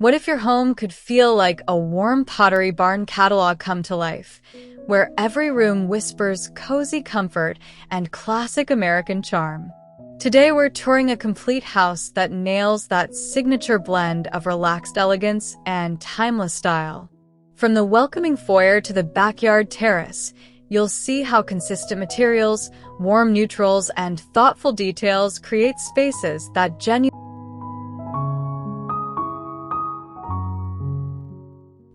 What if your home could feel like a warm Pottery Barn catalog come to life, where every room whispers cozy comfort and classic American charm? Today we're touring a complete house that nails that signature blend of relaxed elegance and timeless style. From the welcoming foyer to the backyard terrace, you'll see how consistent materials, warm neutrals, and thoughtful details create spaces that genuinely.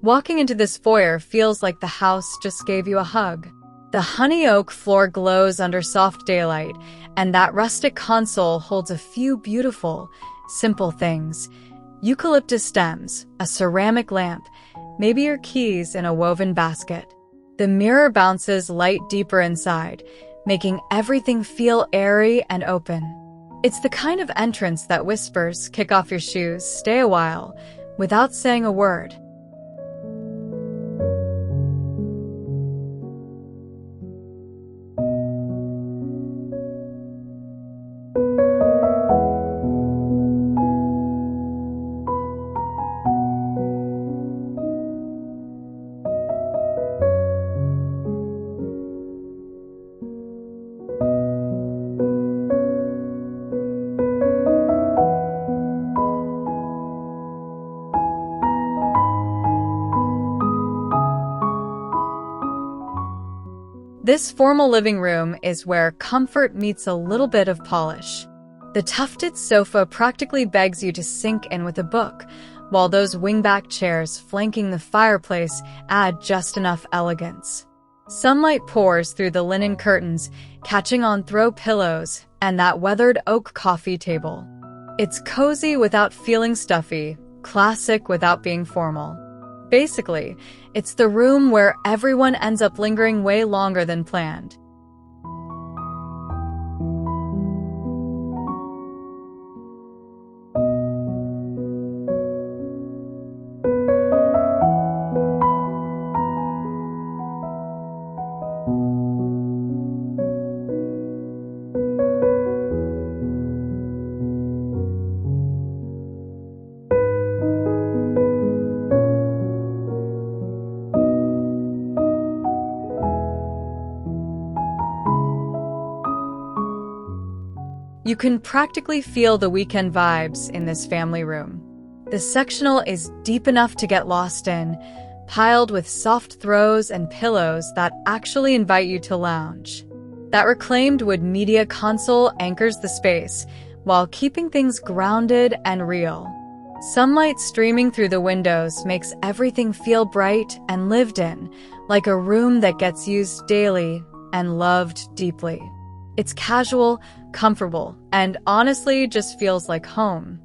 Walking into this foyer feels like the house just gave you a hug. The honey oak floor glows under soft daylight, and that rustic console holds a few beautiful, simple things. Eucalyptus stems, a ceramic lamp, maybe your keys in a woven basket. The mirror bounces light deeper inside, making everything feel airy and open. It's the kind of entrance that whispers, "Kick off your shoes, stay a while," without saying a word. This formal living room is where comfort meets a little bit of polish. The tufted sofa practically begs you to sink in with a book, while those wingback chairs flanking the fireplace add just enough elegance. Sunlight pours through the linen curtains, catching on throw pillows and that weathered oak coffee table. It's cozy without feeling stuffy, classic without being formal. Basically, it's the room where everyone ends up lingering way longer than planned. You can practically feel the weekend vibes in this family room. The sectional is deep enough to get lost in, piled with soft throws and pillows that actually invite you to lounge. That reclaimed wood media console anchors the space, while keeping things grounded and real. Sunlight streaming through the windows makes everything feel bright and lived in, like a room that gets used daily and loved deeply. It's casual, comfortable, and honestly just feels like home.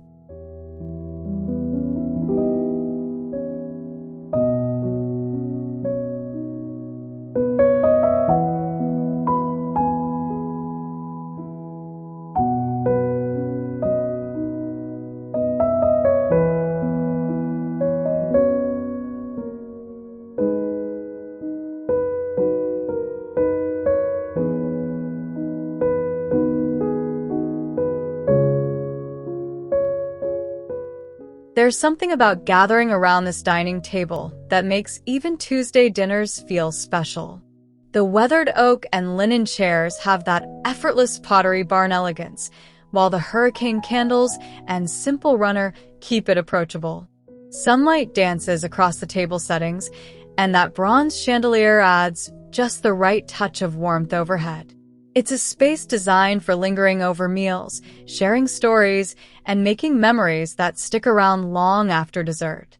There's something about gathering around this dining table that makes even Tuesday dinners feel special. The weathered oak and linen chairs have that effortless Pottery Barn elegance, while the hurricane candles and simple runner keep it approachable. Sunlight dances across the table settings, and that bronze chandelier adds just the right touch of warmth overhead. It's a space designed for lingering over meals, sharing stories, and making memories that stick around long after dessert.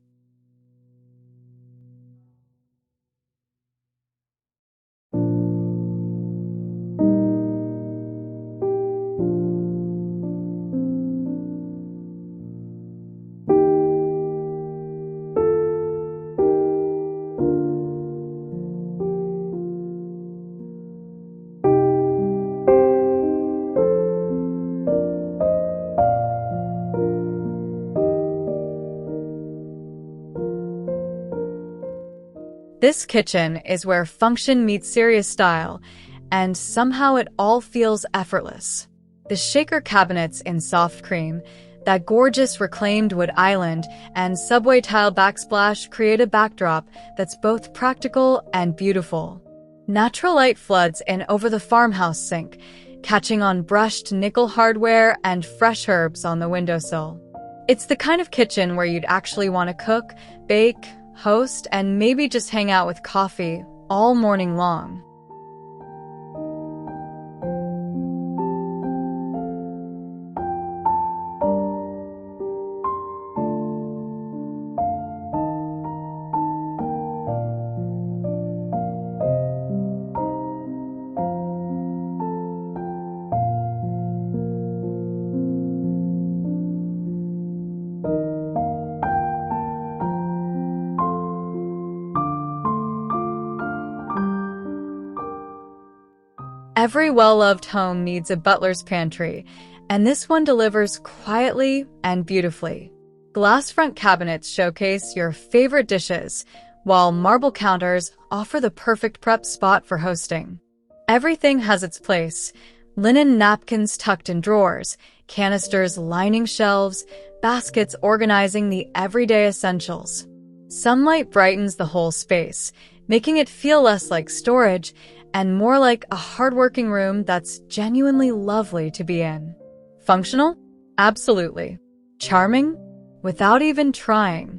This kitchen is where function meets serious style, and somehow it all feels effortless. The shaker cabinets in soft cream, That gorgeous reclaimed wood island and subway tile backsplash create a backdrop that's both practical and beautiful. Natural light floods in over the farmhouse sink, catching on brushed nickel hardware and fresh herbs on the windowsill. It's the kind of kitchen where you'd actually want to cook, bake, host, and maybe just hang out with coffee all morning long. Every well-loved home needs a butler's pantry, and this one delivers quietly and beautifully. Glass front cabinets showcase your favorite dishes, while marble counters offer the perfect prep spot for hosting. Everything has its place: linen napkins tucked in drawers, canisters lining shelves, baskets organizing the everyday essentials. Sunlight brightens the whole space, making it feel less like storage and more like a hardworking room that's genuinely lovely to be in. Functional? Absolutely. Charming? Without even trying.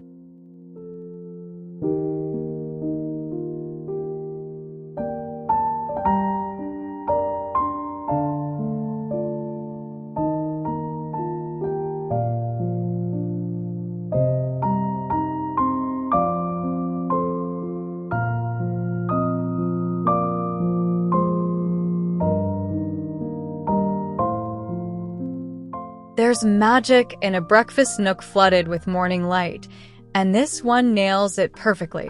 There's magic in a breakfast nook flooded with morning light, and this one nails it perfectly.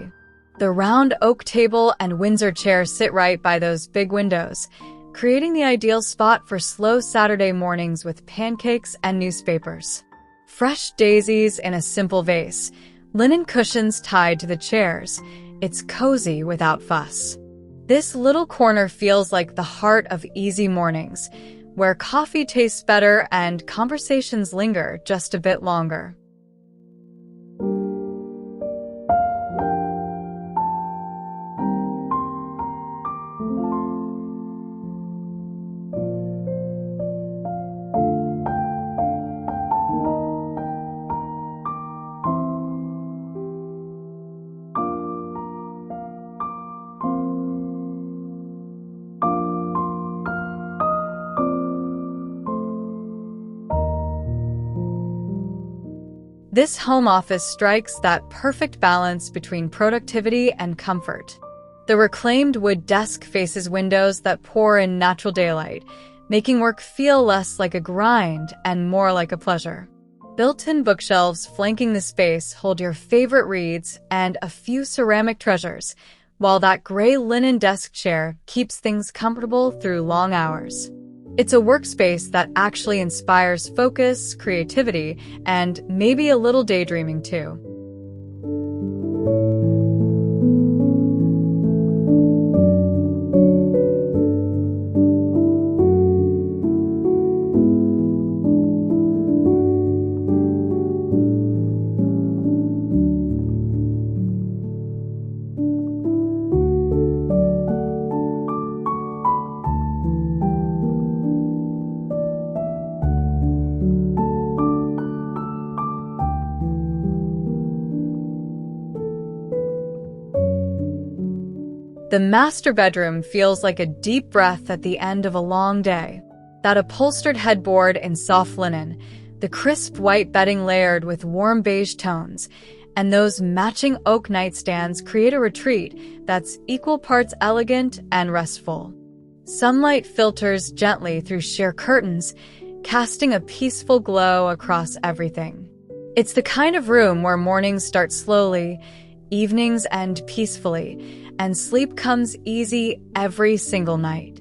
The round oak table and Windsor chair sit right by those big windows, creating the ideal spot for slow Saturday mornings with pancakes and newspapers. Fresh daisies in a simple vase, linen cushions tied to the chairs. It's cozy without fuss. This little corner feels like the heart of easy mornings, where coffee tastes better and conversations linger just a bit longer. This home office strikes that perfect balance between productivity and comfort. The reclaimed wood desk faces windows that pour in natural daylight, making work feel less like a grind and more like a pleasure. Built-in bookshelves flanking the space hold your favorite reads and a few ceramic treasures, while that gray linen desk chair keeps things comfortable through long hours. It's a workspace that actually inspires focus, creativity, and maybe a little daydreaming too. The master bedroom feels like a deep breath at the end of a long day. That upholstered headboard in soft linen, the crisp white bedding layered with warm beige tones, and those matching oak nightstands create a retreat that's equal parts elegant and restful. Sunlight filters gently through sheer curtains, casting a peaceful glow across everything. It's the kind of room where mornings start slowly, evenings end peacefully, and sleep comes easy every single night.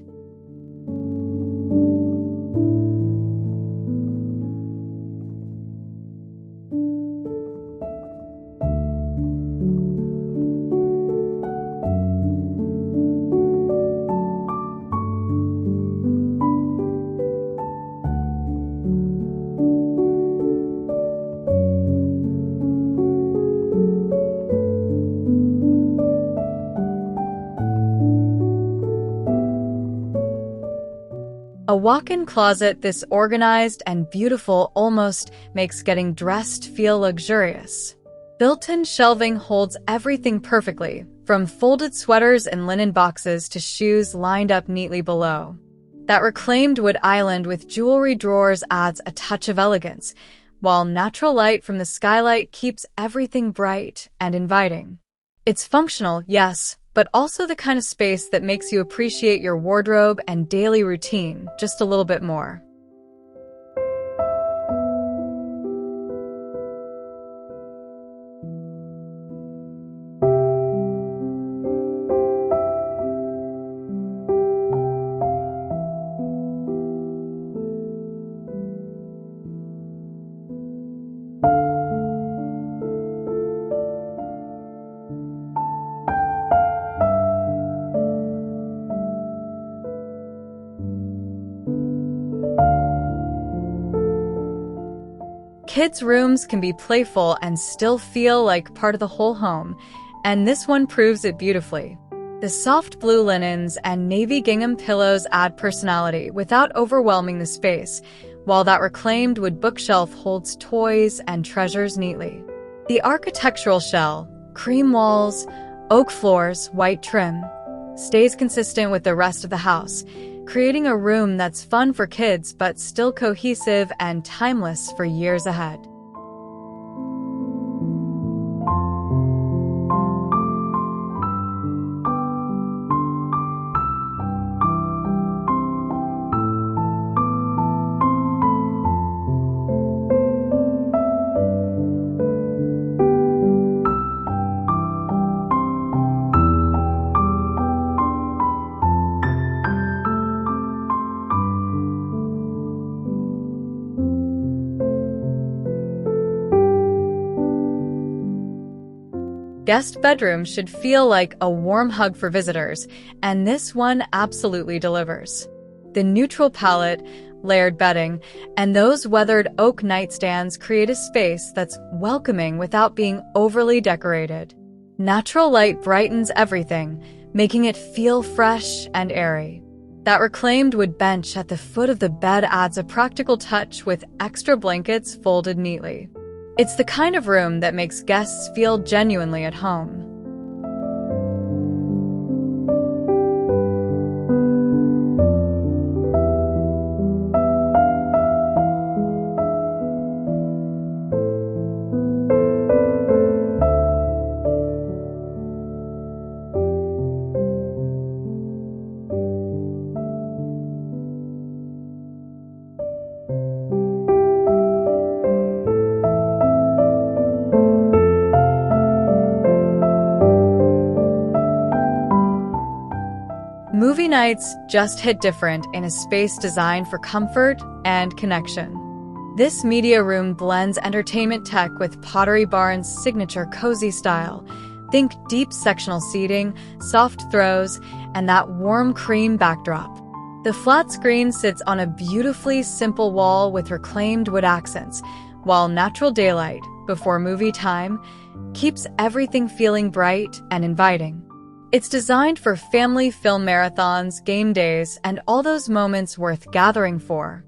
A walk-in closet this organized and beautiful almost makes getting dressed feel luxurious. Built-in shelving holds everything perfectly, from folded sweaters and linen boxes to shoes lined up neatly below. That reclaimed wood island with jewelry drawers adds a touch of elegance, while natural light from the skylight keeps everything bright and inviting. It's functional, yes, but also the kind of space that makes you appreciate your wardrobe and daily routine just a little bit more. Kids' rooms can be playful and still feel like part of the whole home, and this one proves it beautifully. The soft blue linens and navy gingham pillows add personality without overwhelming the space, while that reclaimed wood bookshelf holds toys and treasures neatly. The architectural shell, cream walls, oak floors, white trim, stays consistent with the rest of the house, creating a room that's fun for kids but still cohesive and timeless for years ahead. Guest bedrooms should feel like a warm hug for visitors, and this one absolutely delivers. The neutral palette, layered bedding, and those weathered oak nightstands create a space that's welcoming without being overly decorated. Natural light brightens everything, making it feel fresh and airy. That reclaimed wood bench at the foot of the bed adds a practical touch with extra blankets folded neatly. It's the kind of room that makes guests feel genuinely at home. Movie nights just hit different in a space designed for comfort and connection. This media room blends entertainment tech with Pottery Barn's signature cozy style. Think deep sectional seating, soft throws, and that warm cream backdrop. The flat screen sits on a beautifully simple wall with reclaimed wood accents, while natural daylight, before movie time, keeps everything feeling bright and inviting. It's designed for family film marathons, game days, and all those moments worth gathering for.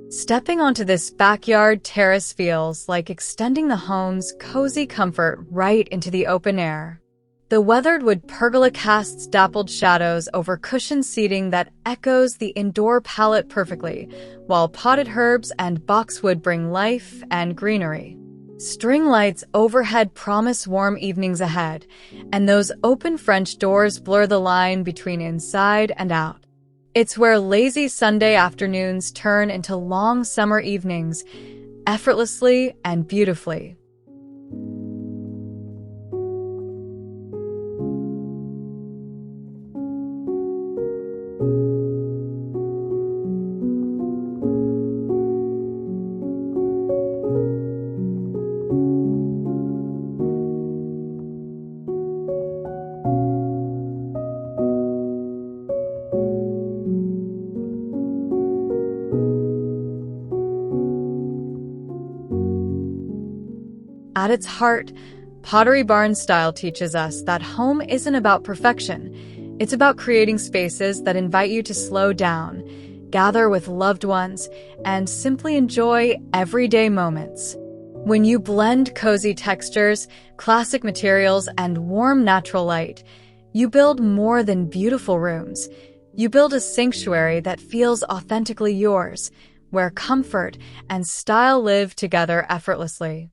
Stepping onto this backyard terrace feels like extending the home's cozy comfort right into the open air. The weathered wood pergola casts dappled shadows over cushioned seating that echoes the indoor palette perfectly, while potted herbs and boxwood bring life and greenery. String lights overhead promise warm evenings ahead, and those open French doors blur the line between inside and out. It's where lazy Sunday afternoons turn into long summer evenings, effortlessly and beautifully. At its heart, Pottery Barn style teaches us that home isn't about perfection. It's about creating spaces that invite you to slow down, gather with loved ones, and simply enjoy everyday moments. When you blend cozy textures, classic materials, and warm natural light, you build more than beautiful rooms. You build a sanctuary that feels authentically yours, where comfort and style live together effortlessly.